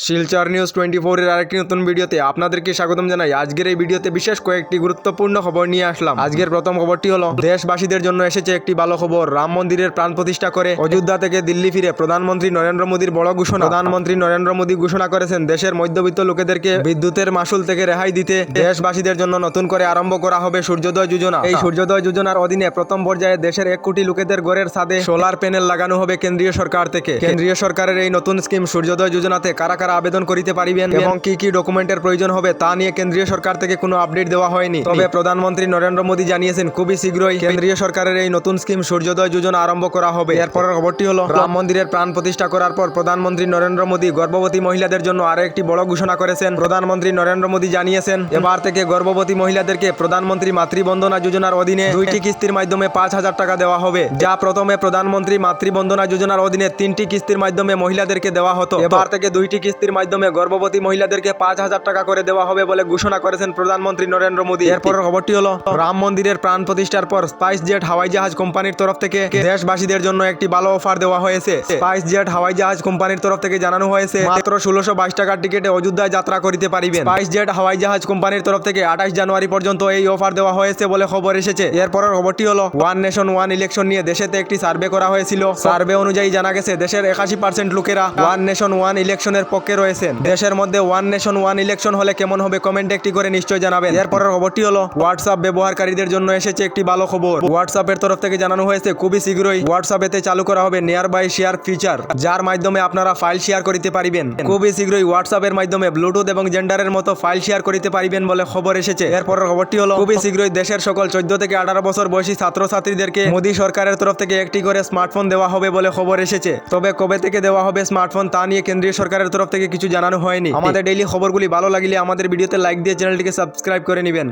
Silchar news 24 এর আরেকটি নতুন ভিডিওতে আপনাদেরকে স্বাগতম জানাই। আজকের এই ভিডিওতে বিশেষ কয়েকটি গুরুত্বপূর্ণ খবর নিয়ে আসলাম। আজকের প্রথম খবরটি হলো দেশবাসীদের জন্য এসেছে একটি ভালো খবর। রাম মন্দিরের প্রাণ প্রতিষ্ঠা করে অযোধ্যা থেকে দিল্লি ফিরে প্রধানমন্ত্রী নরেন্দ্র মোদীর বড় ঘোষণা। প্রধানমন্ত্রী নরেন্দ্র মোদী ঘোষণা করেছেন দেশের মধ্যবিত্ত লোকেদেরকে বিদ্যুতের মাসুল থেকে রেহাই দিতে দেশবাসীদের জন্য নতুন করে আরম্ভ করা হবে সূর্যোদয় যোজনা। এই সূর্যোদয় যোজনার অধীনে প্রথম পর্যায়ে দেশের 1 কোটি লোকেদের ঘরের ছাদে সোলার প্যানেল লাগানো হবে কেন্দ্রীয় সরকার থেকে। কেন্দ্রীয় সরকারের এই নতুন স্কিম সূর্যোদয় যোজনাতে কারা কারা আবেদন করিতে পারিবেন এবং কি কি ডকুমেন্টের প্রয়োজন হবে তা নিয়ে কেন্দ্রীয় সরকার থেকে কোনো আপডেট দেওয়া হয়নি। তবে প্রধানমন্ত্রী নরেন্দ্র মোদী জানিয়েছেন খুবই শীঘ্রই কেন্দ্রীয় সরকারের এই নতুন স্কিম সূর্যোদয় যোজনা আরম্ভ করা হবে। এরপরের খবরটি হলো রাম মন্দিরের প্রাণ প্রতিষ্ঠা করার পর প্রধানমন্ত্রী নরেন্দ্র মোদী গর্ভবতী মহিলাদের জন্য আরো একটি বড় ঘোষণা করেছেন। প্রধানমন্ত্রী নরেন্দ্র মোদী জানিয়েছেন এবার থেকে গর্ভবতী মহিলাদেরকে প্রধানমন্ত্রী মাতৃবন্দনা যোজনার অধীনে 2টি কিস্তির মাধ্যমে 5,000 টাকা দেওয়া হবে। যা প্রথমে প্রধানমন্ত্রী মাতৃবন্দনা যোজনার অধীনে 3টি কিস্তির মাধ্যমে মহিলাদেরকে দেওয়া হতো। এবার থেকে 2টি কিস্তির মাধ্যমে গর্ভবতী মহিলাদেরকে 5,000 টাকা করে দেওয়া হবে বলে ঘোষণা করেছেন প্রধানমন্ত্রী নরেন্দ্র মোদী। এরপরের খবরটি হলো রাম মন্দিরের প্রাণ প্রতিষ্ঠার পর স্পাইস জেট হাওয়াই জাহাজ কোম্পানির তরফ থেকে দেশবাসীদের জন্য একটি ভালো অফার দেওয়া হয়েছে। স্পাইস জেট হাওয়াই জাহাজ কোম্পানির তরফ থেকে জানানো হয়েছে মাত্র 1622 টাকার টিকেটে অযোধ্যায় যাত্রা করিতে পারিবেন। স্পাইস জেট হাওয়াই জাহাজ কোম্পানির তরফ থেকে 28 জানুয়ারি পর্যন্ত এই অফার দেওয়া হয়েছে বলে খবর এসেছে। এরপরের খবরটি হলো ওয়ান নেশন ওয়ান ইলেকশন নিয়ে দেশেতে একটি সার্ভে করা হয়েছিল। সার্ভে অনুযায়ী জানা গেছে দেশের 81% লোকেরা ওয়ান নেশন ওয়ান ইলেকশনের পক্ষে রয়েছেন। দেশের মধ্যে ওয়ান নেশন ওয়ান ইলেকশন হলে কেমন হবে কমেন্ট একটি করে নিশ্চয় জানাবেন। এরপরের খবরটি হলো হোয়াটসঅ্যাপ ব্যবহারকারীদের জন্য এসেছে একটি ভালো খবর। হোয়াটসঅ্যাপের তরফ থেকে জানানো হয়েছে খুবই শীঘ্রই হোয়াটসঅ্যাপেতে চালু করা হবে নিয়ার বাই শেয়ার ফিচার, যার মাধ্যমে আপনারা ফাইল শেয়ার করিতে পারিবেন। খুবই শীঘ্রই হোয়াটসঅ্যাপের মাধ্যমে ব্লুটুথ এবং জেন্ডারের মতো ফাইল শেয়ার করিতে পারিবেন বলে খবর এসেছে। এরপরের খবরটি হলো খুবই শীঘ্রই দেশের সকল 14 থেকে 18 বছর বয়সী ছাত্রছাত্রীদেরকে মোদী সরকারের তরফ থেকে একটি করে স্মার্টফোন দেওয়া হবে বলে খবর এসেছে। তবে কবে থেকে দেওয়া হবে স্মার্টফোন তা নিয়ে কেন্দ্রীয় সরকারের তরফ থেকে কিছু জানানো হয়নি। আমাদের ডেইলি খবরগুলি ভালো লাগলে আমাদের ভিডিওতে লাইক দিয়ে চ্যানেলটিকে সাবস্ক্রাইব করে নেবেন।